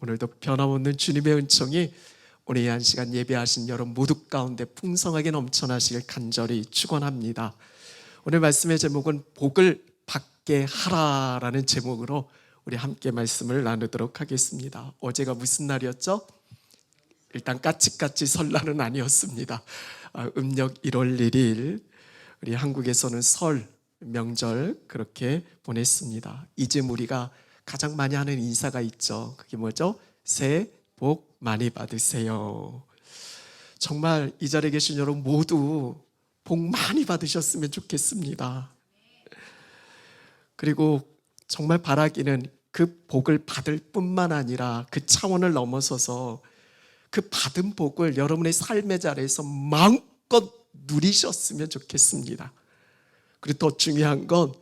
오늘도 변함없는 주님의 은총이 오늘 이 한 시간 예배하신 여러분 모두 가운데 풍성하게 넘쳐나시길 간절히 축원합니다. 오늘 말씀의 제목은 복을 받게 하라라는 제목으로 우리 함께 말씀을 나누도록 하겠습니다. 어제가 무슨 날이었죠? 일단 까치까치 설날은 아니었습니다. 음력 1월 1일 우리 한국에서는 설 명절 그렇게 보냈습니다. 이쯤 우리가 가장 많이 하는 인사가 있죠. 그게 뭐죠? 새해 복 많이 받으세요. 정말 이 자리에 계신 여러분 모두 복 많이 받으셨으면 좋겠습니다. 그리고 정말 바라기는 그 복을 받을 뿐만 아니라 그 차원을 넘어서서 그 받은 복을 여러분의 삶의 자리에서 마음껏 누리셨으면 좋겠습니다. 그리고 더 중요한 건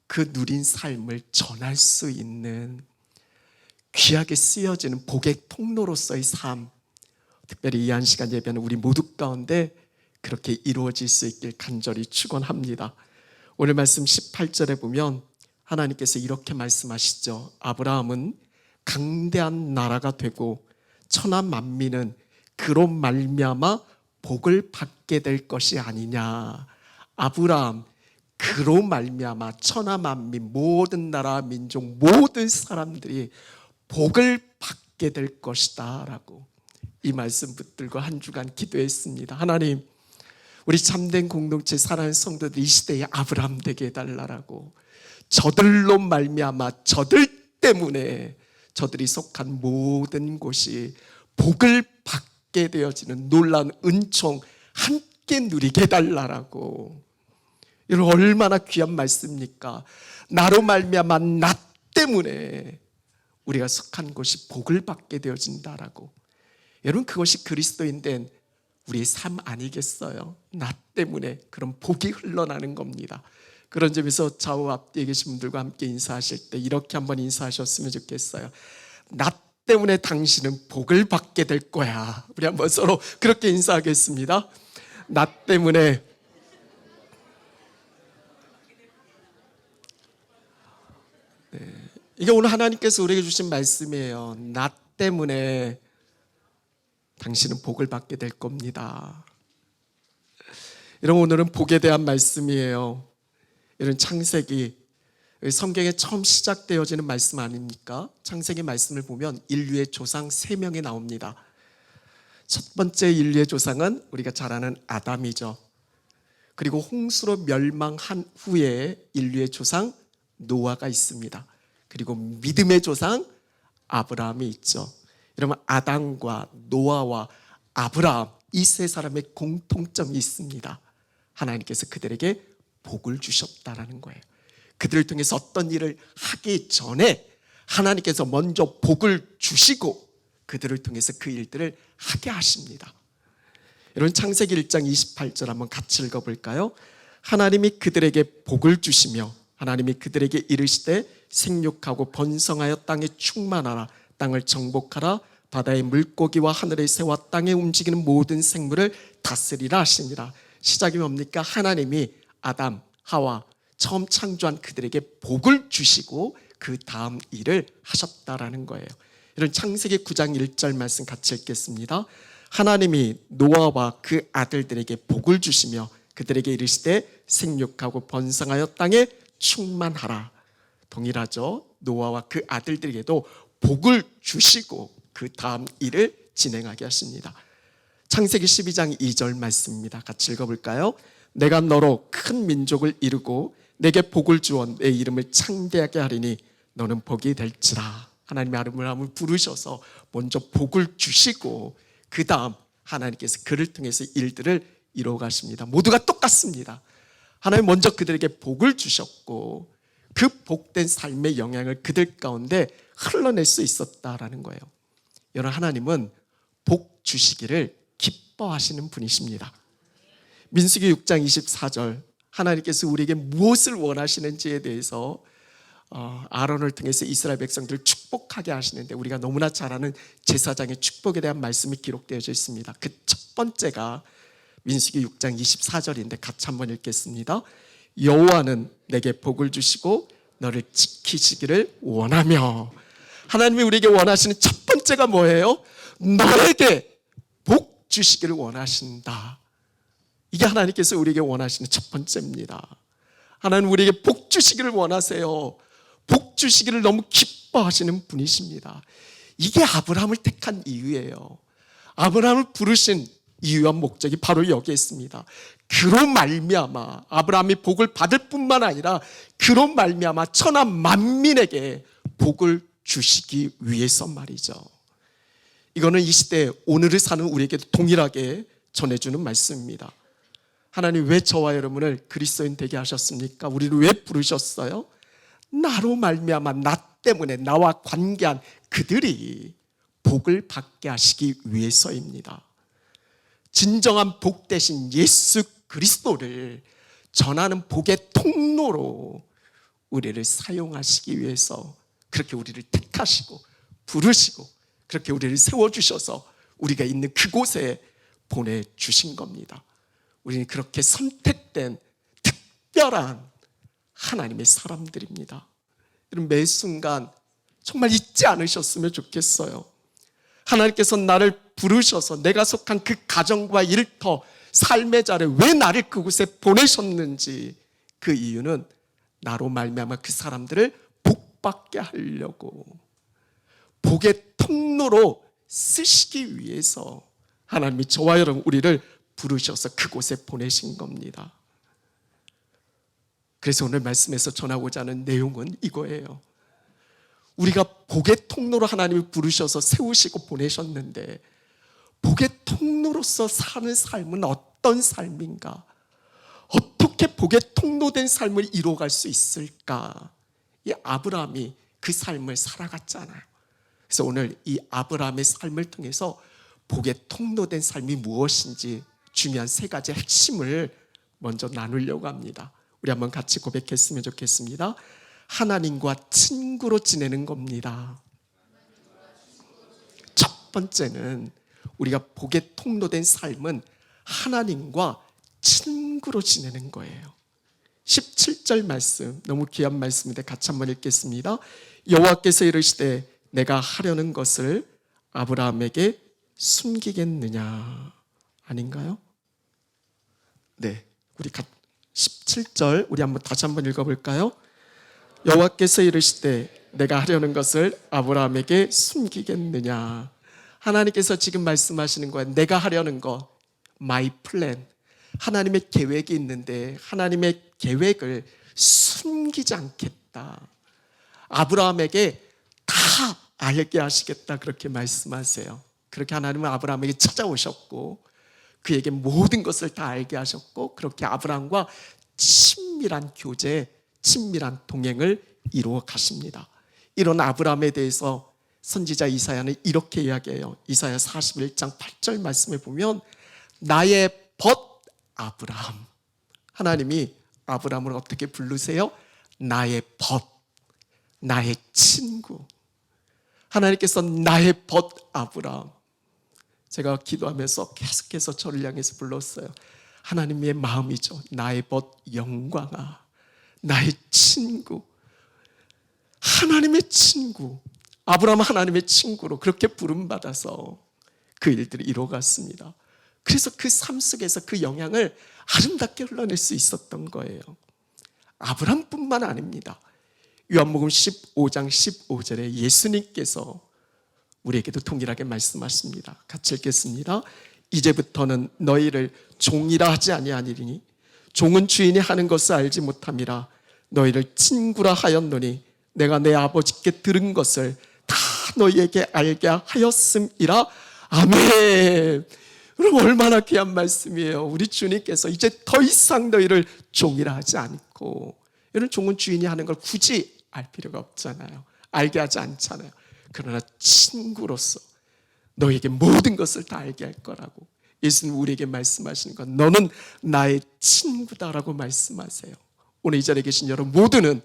그 누린 삶을 전할 수 있는 귀하게 쓰여지는 복의 통로로서의 삶, 특별히 이 한 시간 예배는 우리 모두 가운데 그렇게 이루어질 수 있길 간절히 축원합니다. 오늘 말씀 18절에 보면 하나님께서 이렇게 말씀하시죠. 아브라함은 강대한 나라가 되고 천하 만민은 그로 말미암아 복을 받게 될 것이 아니냐. 아브라함 그로 말미암아 천하 만민 모든 나라 민족 모든 사람들이 복을 받게 될 것이다 라고 이 말씀 붙들고 한 주간 기도했습니다. 하나님, 우리 참된 공동체 사랑하는 성도들 이 시대에 아브라함 되게 해달라고, 저들로 말미암아 저들 때문에 저들이 속한 모든 곳이 복을 받게 되어지는 놀라운 은총 함께 누리게 해달라고. 여러분 얼마나 귀한 말씀입니까? 나로 말미암아 나 때문에 우리가 속한 곳이 복을 받게 되어진다라고. 여러분 그것이 그리스도인된 우리의 삶 아니겠어요? 나 때문에 그런 복이 흘러나는 겁니다. 그런 점에서 좌우 앞뒤에 계신 분들과 함께 인사하실 때 이렇게 한번 인사하셨으면 좋겠어요. 나 때문에 당신은 복을 받게 될 거야. 우리 한번 서로 그렇게 인사하겠습니다. 나 때문에 이게 오늘 하나님께서 우리에게 주신 말씀이에요. 나 때문에 당신은 복을 받게 될 겁니다. 여러분 오늘은 복에 대한 말씀이에요. 이런 창세기 성경에 처음 시작되어지는 말씀 아닙니까? 창세기 말씀을 보면 인류의 조상 3명이 나옵니다. 첫 번째 인류의 조상은 우리가 잘 아는 아담이죠. 그리고 홍수로 멸망한 후에 인류의 조상 노아가 있습니다. 그리고 믿음의 조상 아브라함이 있죠. 여러분 아담과 노아와 아브라함 이 세 사람의 공통점이 있습니다. 하나님께서 그들에게 복을 주셨다라는 거예요. 그들을 통해서 어떤 일을 하기 전에 하나님께서 먼저 복을 주시고 그들을 통해서 그 일들을 하게 하십니다. 여러분 창세기 1장 28절 한번 같이 읽어볼까요? 하나님이 그들에게 복을 주시며 하나님이 그들에게 이르시되 생육하고 번성하여 땅에 충만하라. 땅을 정복하라. 바다의 물고기와 하늘의 새와 땅에 움직이는 모든 생물을 다스리라 하시니라. 시작이 뭡니까? 하나님이 아담, 하와 처음 창조한 그들에게 복을 주시고 그 다음 일을 하셨다라는 거예요. 이런 창세기 9장 1절 말씀 같이 읽겠습니다. 하나님이 노아와 그 아들들에게 복을 주시며 그들에게 이르시되 생육하고 번성하여 땅에 충만하라. 동일하죠. 노아와 그 아들들에게도 복을 주시고 그 다음 일을 진행하게 하십니다. 창세기 12장 2절 말씀입니다. 같이 읽어볼까요? 내가 너로 큰 민족을 이루고 내게 복을 주어 내 이름을 창대하게 하리니 너는 복이 될지라. 하나님의 아름을 부르셔서 먼저 복을 주시고 그 다음 하나님께서 그를 통해서 일들을 이루어 가십니다. 모두가 똑같습니다. 하나님 먼저 그들에게 복을 주셨고 그 복된 삶의 영향을 그들 가운데 흘러낼 수 있었다라는 거예요. 여러분 하나님은 복 주시기를 기뻐하시는 분이십니다. 민수기 6장 24절 하나님께서 우리에게 무엇을 원하시는지에 대해서 아론을 통해서 이스라엘 백성들을 축복하게 하시는데 우리가 너무나 잘 아는 제사장의 축복에 대한 말씀이 기록되어져 있습니다. 그 첫 번째가 민수기 6장 24절인데 같이 한번 읽겠습니다. 여호와는 내게 복을 주시고 너를 지키시기를 원하며 하나님이 우리에게 원하시는 첫 번째가 뭐예요? 너에게 복 주시기를 원하신다. 이게 하나님께서 우리에게 원하시는 첫 번째입니다. 하나님 우리에게 복 주시기를 원하세요. 복 주시기를 너무 기뻐하시는 분이십니다. 이게 아브라함을 택한 이유예요. 아브라함을 부르신 이유와 목적이 바로 여기에 있습니다. 그로 말미암아 아브라함이 복을 받을 뿐만 아니라 그로 말미암아 천하 만민에게 복을 주시기 위해서 말이죠. 이거는 이 시대에 오늘을 사는 우리에게도 동일하게 전해주는 말씀입니다. 하나님 왜 저와 여러분을 그리스도인 되게 하셨습니까? 우리를 왜 부르셨어요? 나로 말미암아 나 때문에 나와 관계한 그들이 복을 받게 하시기 위해서입니다. 진정한 복 대신 예수 그리스도를 전하는 복의 통로로 우리를 사용하시기 위해서 그렇게 우리를 택하시고 부르시고 그렇게 우리를 세워주셔서 우리가 있는 그곳에 보내주신 겁니다. 우리는 그렇게 선택된 특별한 하나님의 사람들입니다. 여러분 매 순간 정말 잊지 않으셨으면 좋겠어요. 하나님께서 나를 부르셔서 내가 속한 그 가정과 일터, 삶의 자리에 왜 나를 그곳에 보내셨는지 그 이유는 나로 말미암아 그 사람들을 복받게 하려고 복의 통로로 쓰시기 위해서 하나님이 저와 여러분 우리를 부르셔서 그곳에 보내신 겁니다. 그래서 오늘 말씀에서 전하고자 하는 내용은 이거예요. 우리가 복의 통로로 하나님이 부르셔서 세우시고 보내셨는데 복의 통로로서 사는 삶은 어떤 삶인가? 어떻게 복의 통로된 삶을 이루어갈 수 있을까? 이 아브라함이 그 삶을 살아갔잖아요. 그래서 오늘 이 아브라함의 삶을 통해서 복의 통로된 삶이 무엇인지 중요한 세 가지 핵심을 먼저 나누려고 합니다. 우리 한번 같이 고백했으면 좋겠습니다. 하나님과 친구로 지내는 겁니다. 첫 번째는 우리가 복의 통로된 삶은 하나님과 친구로 지내는 거예요. 17절 말씀 너무 귀한 말씀인데 같이 한번 읽겠습니다. 여호와께서 이르시되 내가 하려는 것을 아브라함에게 숨기겠느냐 아닌가요? 네, 우리 17절 우리 한번 다시 한번 읽어볼까요? 여호와께서 이르시되 내가 하려는 것을 아브라함에게 숨기겠느냐. 하나님께서 지금 말씀하시는 거예요. 내가 하려는 거, my plan. 하나님의 계획이 있는데 하나님의 계획을 숨기지 않겠다. 아브라함에게 다 알게 하시겠다 그렇게 말씀하세요. 그렇게 하나님은 아브라함에게 찾아오셨고 그에게 모든 것을 다 알게 하셨고 그렇게 아브라함과 친밀한 교제, 친밀한 동행을 이루어 가십니다. 이런 아브라함에 대해서 선지자 이사야는 이렇게 이야기해요. 이사야 41장 8절 말씀에 보면 나의 벗 아브라함. 하나님이 아브라함을 어떻게 부르세요? 나의 벗, 나의 친구. 하나님께서 나의 벗 아브라함. 제가 기도하면서 계속해서 저를 향해서 불렀어요. 하나님의 마음이죠. 나의 벗 영광아, 나의 친구. 하나님의 친구. 아브라함은 하나님의 친구로 그렇게 부름받아서 그 일들을 이루어갔습니다. 그래서 그 삶 속에서 그 영향을 아름답게 흘러낼 수 있었던 거예요. 아브라함뿐만 아닙니다. 요한복음 15장 15절에 예수님께서 우리에게도 동일하게 말씀하십니다. 같이 읽겠습니다. 이제부터는 너희를 종이라 하지 아니하니니 종은 주인이 하는 것을 알지 못함이라 너희를 친구라 하였노니 내가 내 아버지께 들은 것을 다 너희에게 알게 하였음이라. 아멘. 여러분 얼마나 귀한 말씀이에요. 우리 주님께서 이제 더 이상 너희를 종이라 하지 않고, 여러분 종은 주인이 하는 걸 굳이 알 필요가 없잖아요. 알게 하지 않잖아요. 그러나 친구로서 너에게 모든 것을 다 알게 할 거라고 예수님 우리에게 말씀하시는 건 너는 나의 친구다라고 말씀하세요. 오늘 이 자리에 계신 여러분 모두는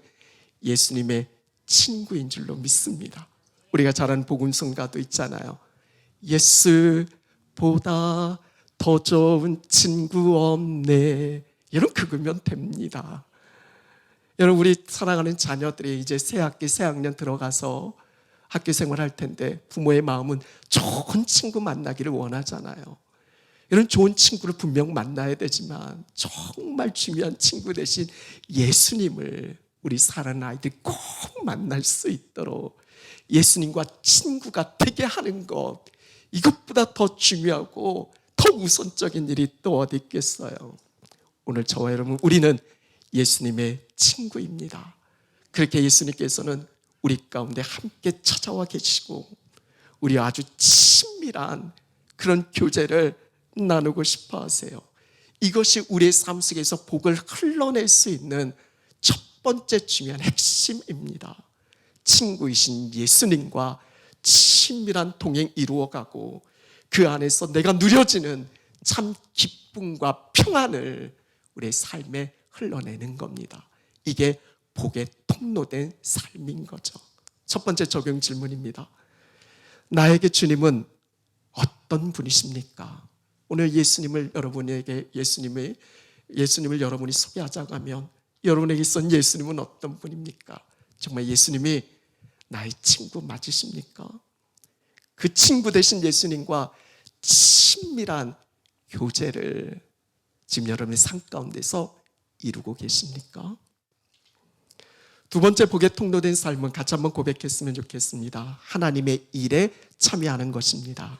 예수님의 친구인 줄로 믿습니다. 우리가 잘 아는 복음성가도 있잖아요. 예수보다 더 좋은 친구 없네. 여러분 그거면 됩니다. 여러분 우리 사랑하는 자녀들이 이제 새 학기 새 학년 들어가서 학교 생활할 텐데 부모의 마음은 좋은 친구 만나기를 원하잖아요. 이런 좋은 친구를 분명 만나야 되지만 정말 중요한 친구 대신 예수님을 우리 사랑하는 아이들이 꼭 만날 수 있도록 예수님과 친구가 되게 하는 것, 이것보다 더 중요하고 더 우선적인 일이 또 어디 있겠어요. 오늘 저와 여러분, 우리는 예수님의 친구입니다. 그렇게 예수님께서는 우리 가운데 함께 찾아와 계시고 우리 아주 친밀한 그런 교제를 나누고 싶어 하세요. 이것이 우리의 삶 속에서 복을 흘러낼 수 있는 첫 번째 중요한 핵심입니다. 친구이신 예수님과 친밀한 동행 이루어가고 그 안에서 내가 누려지는 참 기쁨과 평안을 우리의 삶에 흘러내는 겁니다. 이게 복의 통로된 삶인 거죠. 첫 번째 적용 질문입니다. 나에게 주님은 어떤 분이십니까? 오늘 예수님을 여러분이 소개하자고 하면 여러분에게 있선 예수님은 어떤 분입니까? 정말 예수님이 나의 친구 맞으십니까? 그 친구 되신 예수님과 친밀한 교제를 지금 여러분의 삶 가운데서 이루고 계십니까? 두 번째 복의 통로된 삶은 같이 한번 고백했으면 좋겠습니다. 하나님의 일에 참여하는 것입니다.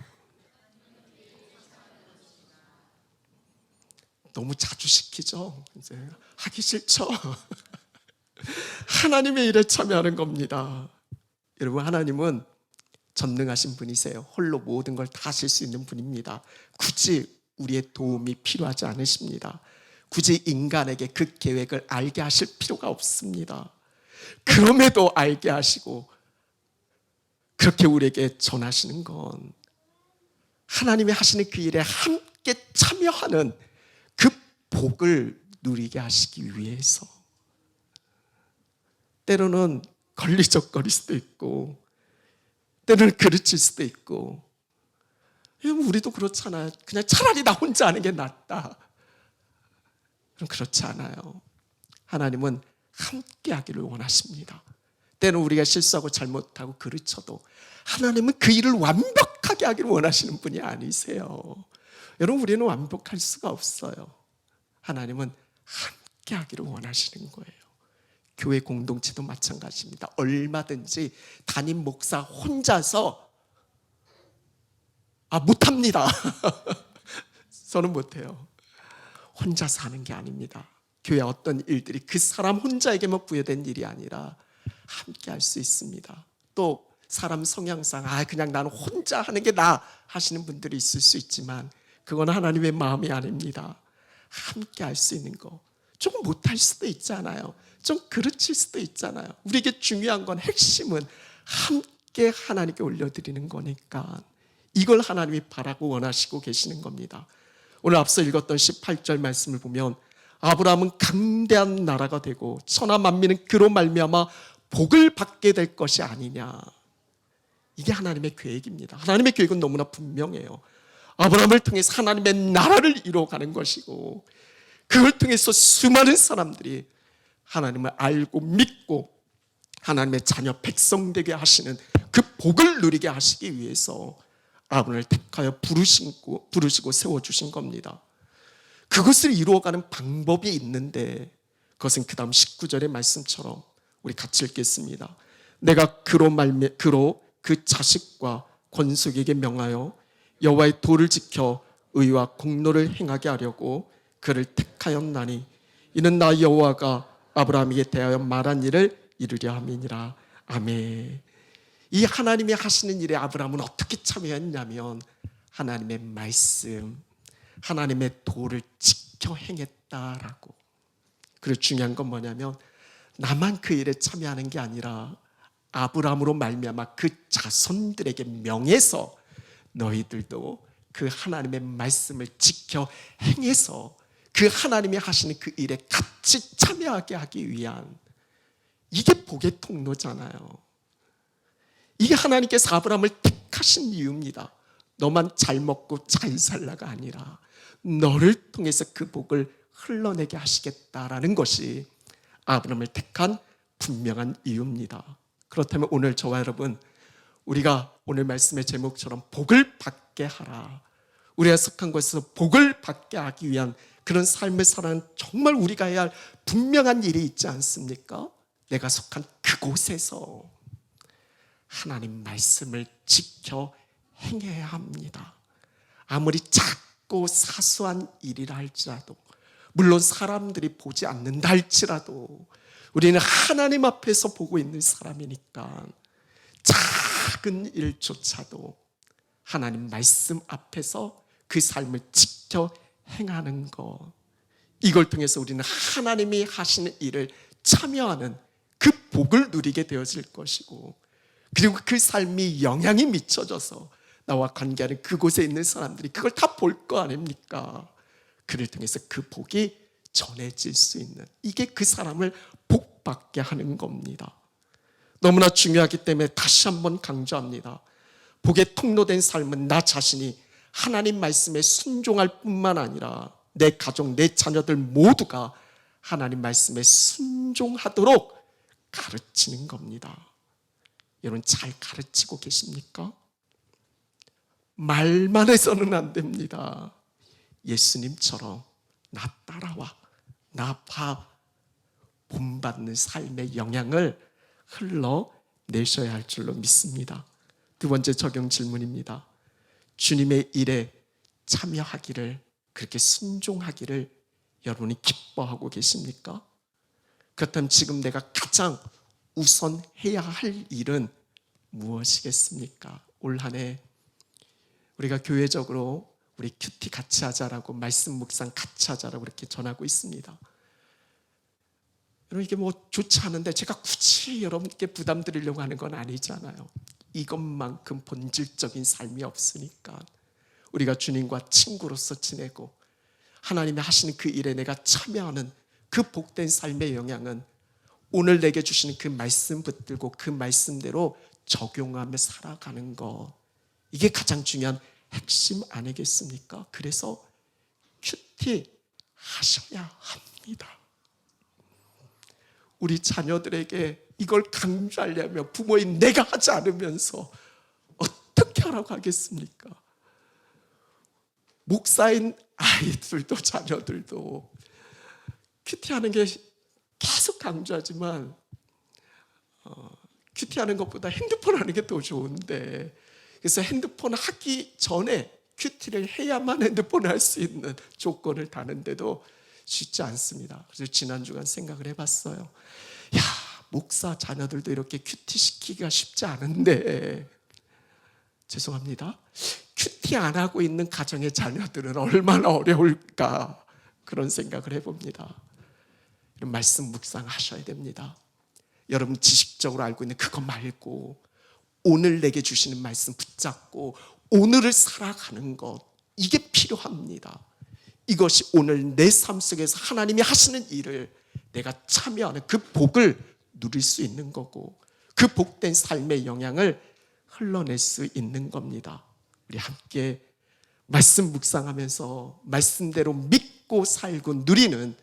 너무 자주 시키죠. 이제 하기 싫죠. 하나님의 일에 참여하는 겁니다. 여러분, 하나님은 전능하신 분이세요. 홀로 모든 걸 다 하실 수 있는 분입니다. 굳이 우리의 도움이 필요하지 않으십니다. 굳이 인간에게 그 계획을 알게 하실 필요가 없습니다. 그럼에도 알게 하시고 그렇게 우리에게 전하시는 건 하나님이 하시는 그 일에 함께 참여하는 그 복을 누리게 하시기 위해서. 때로는 걸리적거릴 수도 있고 때로는 그르칠 수도 있고, 우리도 그렇잖아요. 그냥 차라리 나 혼자 하는 게 낫다. 그럼 그렇지 않아요. 하나님은 함께 하기를 원하십니다. 때로는 우리가 실수하고 잘못하고 그르쳐도 하나님은 그 일을 완벽하게 하기를 원하시는 분이 아니세요. 여러분, 우리는 완벽할 수가 없어요. 하나님은 함께 하기를 원하시는 거예요. 교회 공동체도 마찬가지입니다. 얼마든지 담임 목사 혼자서 못합니다. 저는 못해요. 혼자서 하는 게 아닙니다. 교회 어떤 일들이 그 사람 혼자에게만 부여된 일이 아니라 함께 할 수 있습니다. 또 사람 성향상 그냥 나는 혼자 하는 게 나아 하시는 분들이 있을 수 있지만 그건 하나님의 마음이 아닙니다. 함께 할 수 있는 거. 조금 못할 수도 있잖아요. 좀 그르칠 수도 있잖아요. 우리에게 중요한 건, 핵심은 함께 하나님께 올려드리는 거니까 이걸 하나님이 바라고 원하시고 계시는 겁니다. 오늘 앞서 읽었던 18절 말씀을 보면 아브라함은 강대한 나라가 되고 천하 만민은 그로 말미암아 복을 받게 될 것이 아니냐. 이게 하나님의 계획입니다. 하나님의 계획은 너무나 분명해요. 아브라함을 통해서 하나님의 나라를 이루어가는 것이고 그걸 통해서 수많은 사람들이 하나님을 알고 믿고 하나님의 자녀 백성 되게 하시는 그 복을 누리게 하시기 위해서 아브라함을 택하여 부르시고 세워주신 겁니다. 그것을 이루어가는 방법이 있는데 그것은 그 다음 19절의 말씀처럼 우리 같이 읽겠습니다. 내가 그로 그 자식과 권속에게 명하여 여호와의 도를 지켜 의와 공로를 행하게 하려고 그를 택하였나니 이는 나 여호와가 아브라함에게 대하여 말한 일을 이루려 함이니라. 아멘. 이 하나님이 하시는 일에 아브라함은 어떻게 참여했냐면 하나님의 말씀, 하나님의 도를 지켜 행했다라고. 그리고 중요한 건 뭐냐면 나만 그 일에 참여하는 게 아니라 아브라함으로 말미암아 그 자손들에게 명해서 너희들도 그 하나님의 말씀을 지켜 행해서 그 하나님이 하시는 그 일에 같이 참여하게 하기 위한, 이게 복의 통로잖아요. 이게 하나님께서 아브라함을 택하신 이유입니다. 너만 잘 먹고 잘 살라가 아니라 너를 통해서 그 복을 흘러내게 하시겠다라는 것이 아브라함을 택한 분명한 이유입니다. 그렇다면 오늘 저와 여러분, 우리가 오늘 말씀의 제목처럼 복을 받게 하라, 우리가 속한 곳에서 복을 받게 하기 위한 그런 삶을 살아가는 정말 우리가 해야 할 분명한 일이 있지 않습니까? 내가 속한 그곳에서 하나님 말씀을 지켜 행해야 합니다. 아무리 작고 사소한 일이라 할지라도, 물론 사람들이 보지 않는다 할지라도 우리는 하나님 앞에서 보고 있는 사람이니까 작은 일조차도 하나님 말씀 앞에서 그 삶을 지켜 행하는 것, 이걸 통해서 우리는 하나님이 하시는 일을 참여하는 그 복을 누리게 되어질 것이고, 그리고 그 삶이 영향이 미쳐져서 나와 관계하는 그곳에 있는 사람들이 그걸 다 볼 거 아닙니까? 그를 통해서 그 복이 전해질 수 있는, 이게 그 사람을 복받게 하는 겁니다. 너무나 중요하기 때문에 다시 한번 강조합니다. 복에 통로된 삶은 나 자신이 하나님 말씀에 순종할 뿐만 아니라 내 가족, 내 자녀들 모두가 하나님 말씀에 순종하도록 가르치는 겁니다. 여러분, 잘 가르치고 계십니까? 말만 해서는 안 됩니다. 예수님처럼 나 따라와, 나 봐, 본받는 삶의 영향을 흘러내셔야 할 줄로 믿습니다. 두 번째 적용 질문입니다. 주님의 일에 참여하기를, 그렇게 순종하기를 여러분이 기뻐하고 계십니까? 그렇다면 지금 내가 가장 우선 해야 할 일은 무엇이겠습니까? 올 한 해 우리가 교회적으로 우리 큐티 같이 하자라고, 말씀 묵상 같이 하자라고 이렇게 전하고 있습니다. 여러분, 이게 뭐 좋지 않은데 제가 굳이 여러분께 부담 드리려고 하는 건 아니잖아요. 이것만큼 본질적인 삶이 없으니까 우리가 주님과 친구로서 지내고 하나님이 하시는 그 일에 내가 참여하는 그 복된 삶의 영향은 오늘 내게 주시는 그 말씀 붙들고 그 말씀대로 적용하며 살아가는 것, 이게 가장 중요한 핵심 아니겠습니까? 그래서 큐티 하셔야 합니다. 우리 자녀들에게 이걸 강조하려면 부모인 내가 하지 않으면서 어떻게 하라고 하겠습니까? 목사인 아이들도 자녀들도 큐티하는 게 계속 강조하지만 큐티하는 것보다 핸드폰 하는 게 더 좋은데, 그래서 핸드폰 하기 전에 큐티를 해야만 핸드폰을 할 수 있는 조건을 다는데도 쉽지 않습니다. 그래서 지난 주간 생각을 해봤어요. 야, 목사 자녀들도 이렇게 큐티 시키기가 쉽지 않은데, 죄송합니다, 큐티 안 하고 있는 가정의 자녀들은 얼마나 어려울까, 그런 생각을 해봅니다. 이런 말씀 묵상하셔야 됩니다. 여러분 지식적으로 알고 있는 그거 말고 오늘 내게 주시는 말씀 붙잡고 오늘을 살아가는 것, 이게 필요합니다. 이것이 오늘 내 삶 속에서 하나님이 하시는 일을 내가 참여하는 그 복을 누릴 수 있는 거고, 그 복된 삶의 영향을 흘러낼 수 있는 겁니다. 우리 함께 말씀 묵상하면서 말씀대로 믿고 살고 누리는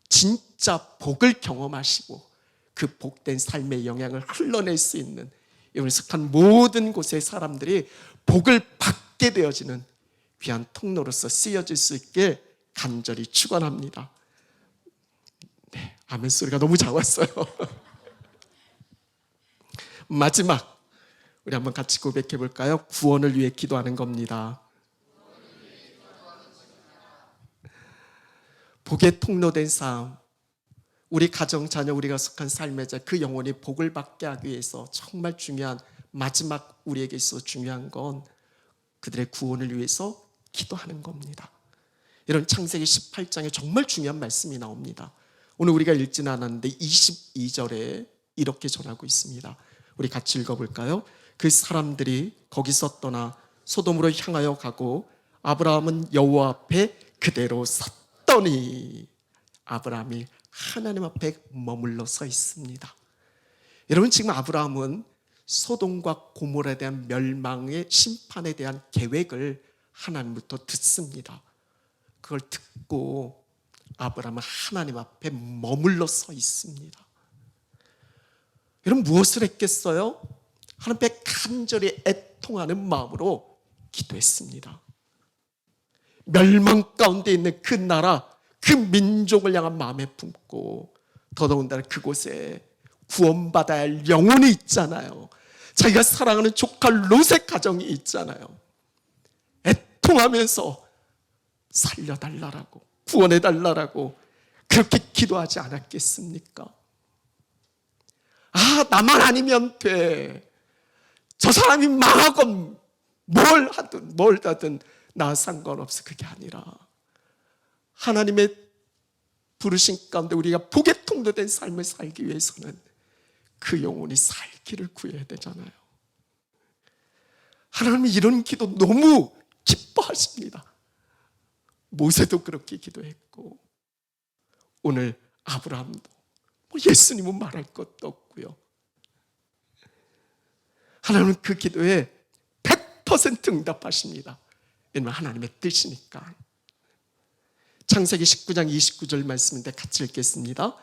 진짜 복을 경험하시고 그 복된 삶의 영향을 흘러낼 수 있는, 여러분이 속한 모든 곳의 사람들이 복을 받게 되어지는 귀한 통로로서 쓰여질 수 있게 간절히 축원합니다. 네, 아멘 소리가 너무 작았어요. 마지막 우리 한번 같이 고백해 볼까요? 구원을 위해 기도하는 겁니다. 복의 통로된 삶, 우리 가정, 자녀, 우리가 속한 삶의 자, 그 영혼이 복을 받게 하기 위해서 정말 중요한, 마지막 우리에게 있어 중요한 건 그들의 구원을 위해서 기도하는 겁니다. 이런 창세기 18장에 정말 중요한 말씀이 나옵니다. 오늘 우리가 읽지는 않았는데 22절에 이렇게 전하고 있습니다. 우리 같이 읽어볼까요? 그 사람들이 거기서 떠나 소돔으로 향하여 가고 아브라함은 여호와 앞에 그대로 섰더니, 아브라함이 하나님 앞에 머물러 서 있습니다. 여러분, 지금 아브라함은 소돔과 고모라에 대한 멸망의 심판에 대한 계획을 하나님부터 듣습니다. 그걸 듣고 아브라함은 하나님 앞에 머물러 서 있습니다. 여러분, 무엇을 했겠어요? 하나님께 간절히 애통하는 마음으로 기도했습니다. 멸망 가운데 있는 그 나라, 그 민족을 향한 마음에 품고, 더더군다나 그곳에 구원받아야 할 영혼이 있잖아요. 자기가 사랑하는 조카 롯의 가정이 있잖아요. 애통하면서 살려달라고, 구원해달라고 그렇게 기도하지 않았겠습니까? 아, 나만 아니면 돼. 저 사람이 망하건 뭘 하든 나 상관없어. 그게 아니라 하나님의 부르신 가운데 우리가 복의 통로된 삶을 살기 위해서는 그 영혼이 살 길을 구해야 되잖아요. 하나님이 이런 기도 너무 기뻐하십니다. 모세도 그렇게 기도했고, 오늘 아브라함도, 예수님은 말할 것도 없고요. 하나님은 그 기도에 100% 응답하십니다. 왜냐하면 하나님의 뜻이니까. 창세기 19장 29절 말씀인데 같이 읽겠습니다.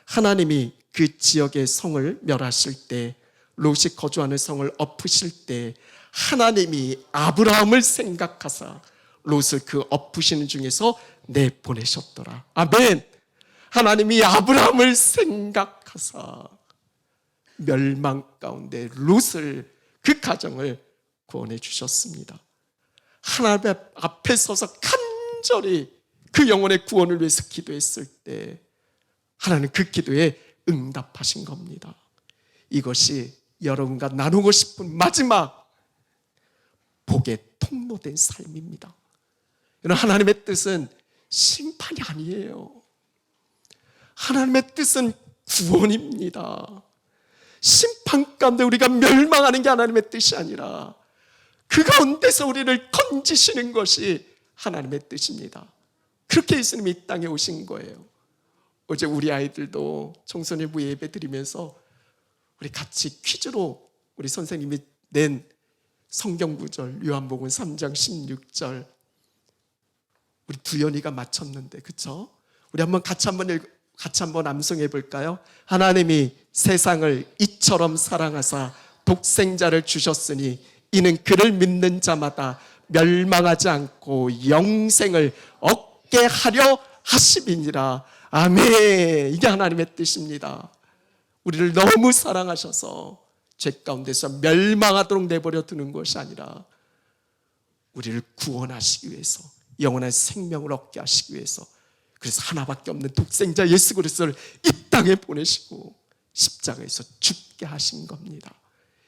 하나님이 그 지역의 성을 멸하실 때, 롯이 거주하는 성을 엎으실 때 하나님이 아브라함을 생각하사 롯을 그 엎으시는 중에서 내보내셨더라. 아멘. 하나님이 아브라함을 생각하사 멸망 가운데 롯을, 그 가정을 구원해 주셨습니다. 하나님 앞에 서서 간절히 그 영혼의 구원을 위해서 기도했을 때 하나님 그 기도에 응답하신 겁니다. 이것이 여러분과 나누고 싶은 마지막 복의 통로된 삶입니다. 하나님의 뜻은 심판이 아니에요. 하나님의 뜻은 구원입니다. 심판 가운데 우리가 멸망하는 게 하나님의 뜻이 아니라 그 가운데서 우리를 건지시는 것이 하나님의 뜻입니다. 그렇게 예수님이 이 땅에 오신 거예요. 어제 우리 아이들도 청소년부 예배 드리면서 우리 같이 퀴즈로 우리 선생님이 낸 성경 구절, 요한복음 3장 16절 우리 두연이가 맞췄는데, 그렇죠? 우리 같이 한번 암송해 볼까요? 하나님이 세상을 이처럼 사랑하사 독생자를 주셨으니 이는 그를 믿는 자마다 멸망하지 않고 영생을 얻게 하려 하심이니라. 아멘. 이게 하나님의 뜻입니다. 우리를 너무 사랑하셔서 죄 가운데서 멸망하도록 내버려 두는 것이 아니라 우리를 구원하시기 위해서, 영원한 생명을 얻게 하시기 위해서, 그래서 하나밖에 없는 독생자 예수 그리스도를 이 땅에 보내시고 십자가에서 죽게 하신 겁니다.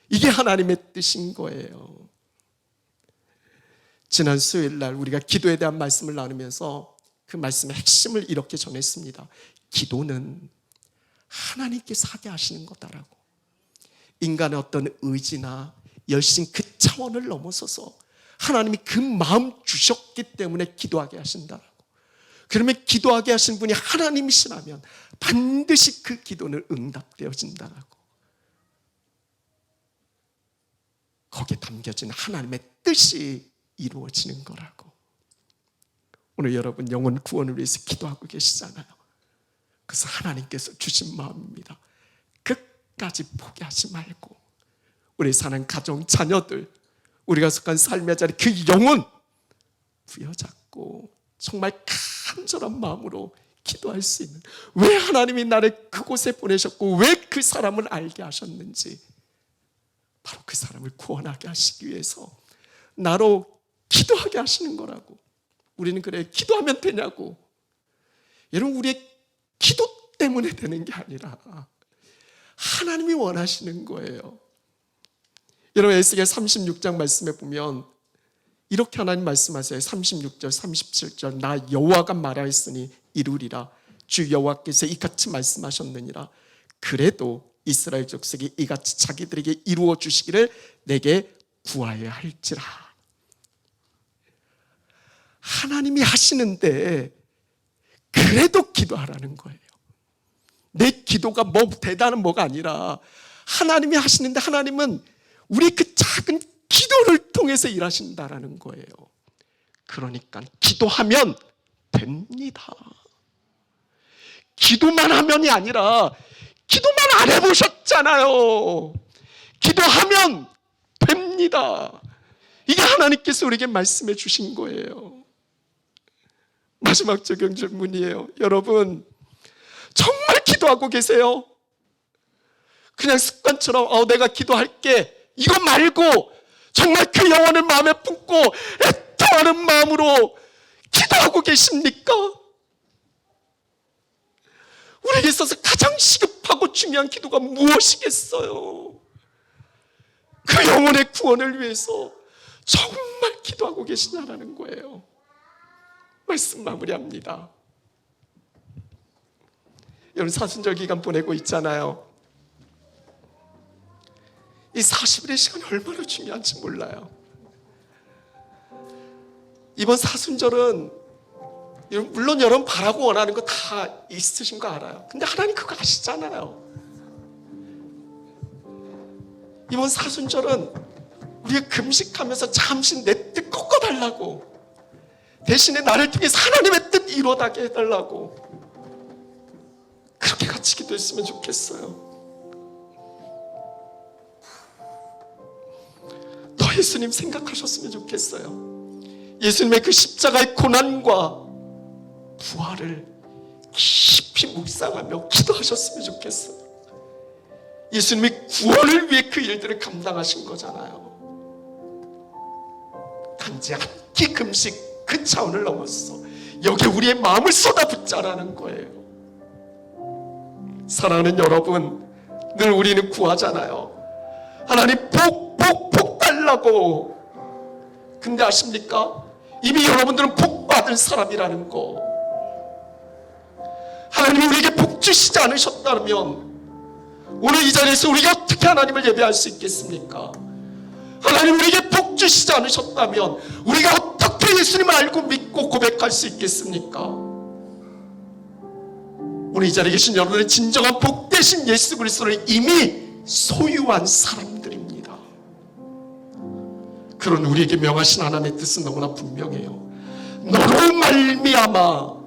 이게 하나님의 뜻인 거예요. 지난 수요일 날 우리가 기도에 대한 말씀을 나누면서 그 말씀의 핵심을 이렇게 전했습니다. 기도는 하나님께서 하게 하시는 거다라고. 인간의 어떤 의지나 열심, 그 차원을 넘어서서 하나님이 그 마음 주셨기 때문에 기도하게 하신다라고. 그러면 기도하게 하신 분이 하나님이시라면 반드시 그 기도는 응답되어진다라고. 거기에 담겨진 하나님의 뜻이 이루어지는 거라고. 오늘 여러분 영혼 구원을 위해서 기도하고 계시잖아요. 그래서 하나님께서 주신 마음입니다. 끝까지 포기하지 말고 우리 사는 가정, 자녀들, 우리가 속한 삶의 자리, 그 영혼 부여잡고 정말 간절한 마음으로 기도할 수 있는, 왜 하나님이 나를 그곳에 보내셨고 왜 그 사람을 알게 하셨는지, 바로 그 사람을 구원하게 하시기 위해서 나로 기도하게 하시는 거라고. 우리는 그래, 기도하면 되냐고. 여러분, 우리의 기도 때문에 되는 게 아니라 하나님이 원하시는 거예요. 여러분, 에스겔 36장 말씀에 보면 이렇게 하나님 말씀하세요. 36절 37절 나 여호와가 말하였으니 이루리라. 주 여호와께서 이같이 말씀하셨느니라. 그래도 이스라엘 족속이 이같이 자기들에게 이루어 주시기를 내게 구하여야 할지라. 하나님이 하시는데 그래도 기도하라는 거예요. 내 기도가 뭐 대단한 뭐가 아니라 하나님이 하시는데 하나님은 우리 그 작은 기도를 통해서 일하신다라는 거예요. 그러니까 기도하면 됩니다. 기도만 하면이 아니라 기도만 안 해보셨잖아요. 기도하면 됩니다. 이게 하나님께서 우리에게 말씀해 주신 거예요. 마지막 적용 질문이에요. 여러분, 정말 기도하고 계세요? 그냥 습관처럼 내가 기도할게 이거 말고 정말 그 영혼을 마음에 품고 애통하는 마음으로 기도하고 계십니까? 우리에게 있어서 가장 시급하고 중요한 기도가 무엇이겠어요? 그 영혼의 구원을 위해서 정말 기도하고 계시냐라는 거예요. 말씀 마무리합니다. 여러분, 사순절 기간 보내고 있잖아요. 이 40일의 시간이 얼마나 중요한지 몰라요. 이번 사순절은 물론 여러분 바라고 원하는 거 다 있으신 거 알아요. 근데 하나님 그거 아시잖아요. 이번 사순절은 우리가 금식하면서 잠시 내 뜻 꺾어달라고, 대신에 나를 통해서 하나님의 뜻 이루어가게 해달라고, 그렇게 같이 기도했으면 좋겠어요. 더 예수님 생각하셨으면 좋겠어요. 예수님의 그 십자가의 고난과 부활을 깊이 묵상하며 기도하셨으면 좋겠어요. 예수님이 구원을 위해 그 일들을 감당하신 거잖아요. 단지 한 끼 금식 그 차원을 넘어서 여기에 우리의 마음을 쏟아붓자라는 거예요. 사랑하는 여러분, 늘 우리는 구하잖아요. 하나님 복 달라고. 근데 아십니까? 이미 여러분들은 복 받은 사람이라는 거. 하나님이 우리에게 복 주시지 않으셨다면 오늘 이 자리에서 우리가 어떻게 하나님을 예배할 수 있겠습니까? 하나님 우리에게 복 주시지 않으셨다면 우리가 어떻게 예수님을 알고 믿고 고백할 수 있겠습니까? 오늘 이 자리에 계신 여러분의 진정한 복 되신 예수 그리스도를 이미 소유한 사람들입니다. 그런 우리에게 명하신 하나님의 뜻은 너무나 분명해요. 너로 말미암아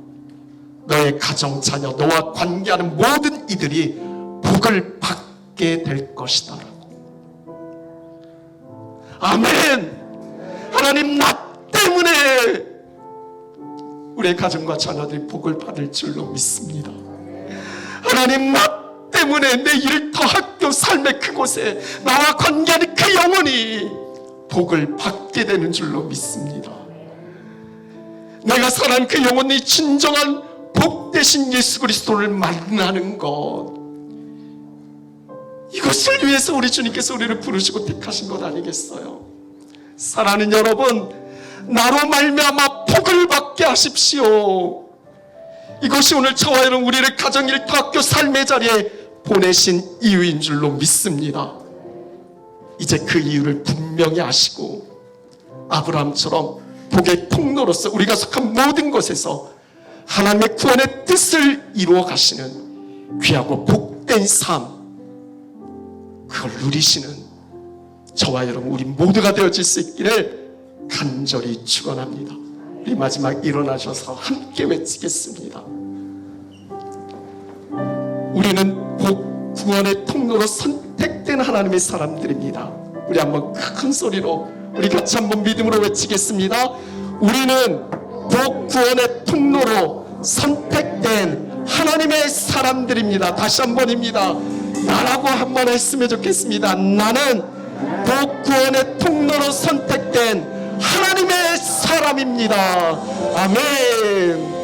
너의 가정, 자녀, 너와 관계하는 모든 이들이 복을 받게 될 것이다 라고. 아멘. 하나님, 나 때문에 우리의 가정과 자녀들이 복을 받을 줄로 믿습니다. 하나님, 나 때문에 내 일터, 학교, 삶의 그곳에 나와 관계하는 그 영혼이 복을 받게 되는 줄로 믿습니다. 내가 사랑하는 그 영혼이 진정한 복 되신 예수 그리스도를 만나는 것, 이것을 위해서 우리 주님께서 우리를 부르시고 택하신 것 아니겠어요? 사랑하는 여러분, 나로 말미암아 복을 받게 하십시오. 이것이 오늘 저와 여러분 우리를 가정, 일터, 학교, 삶의 자리에 보내신 이유인 줄로 믿습니다. 이제 그 이유를 분명히 아시고 아브라함처럼 복의 통로로서 우리가 속한 모든 것에서 하나님의 구원의 뜻을 이루어 가시는 귀하고 복된 삶, 그걸 누리시는 저와 여러분 우리 모두가 되어질 수 있기를 간절히 축원합니다. 우리 마지막 일어나셔서 함께 외치겠습니다. 우리는 복 구원의 통로로 선택된 하나님의 사람들입니다. 우리 한번 큰 소리로 우리 같이 한번 믿음으로 외치겠습니다. 우리는 복 구원의 통로로 선택된 하나님의 사람들입니다. 다시 한 번입니다. 나라고 한번 했으면 좋겠습니다. 나는 복 구원의 통로로 선택된 하나님의 사람입니다. 아멘.